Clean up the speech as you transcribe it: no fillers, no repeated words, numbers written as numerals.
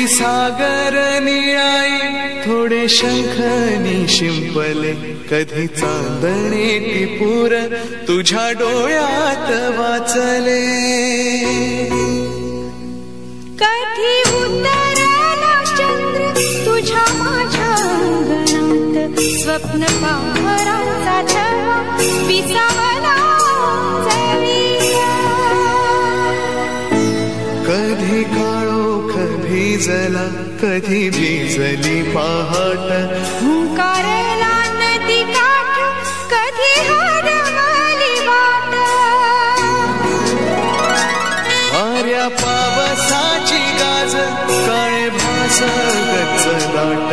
कधी सागर निळाई थोडे शंखनी शिंपले, कधी चांदणे टिपूर तुझ्या डोळ्यात वाचले. कधी उतरला चंद्र तुझ्या माझ्या अंगणात, स्वप्न पाहराचा छळा विसावला जळीला. कधी काळोख भिजला, कधी भिजली पहाट, हुंकारला नदी काठ, कधी हरवली वाट. वाऱ्या पावसाची गाज, काळे भास गच्च दाट,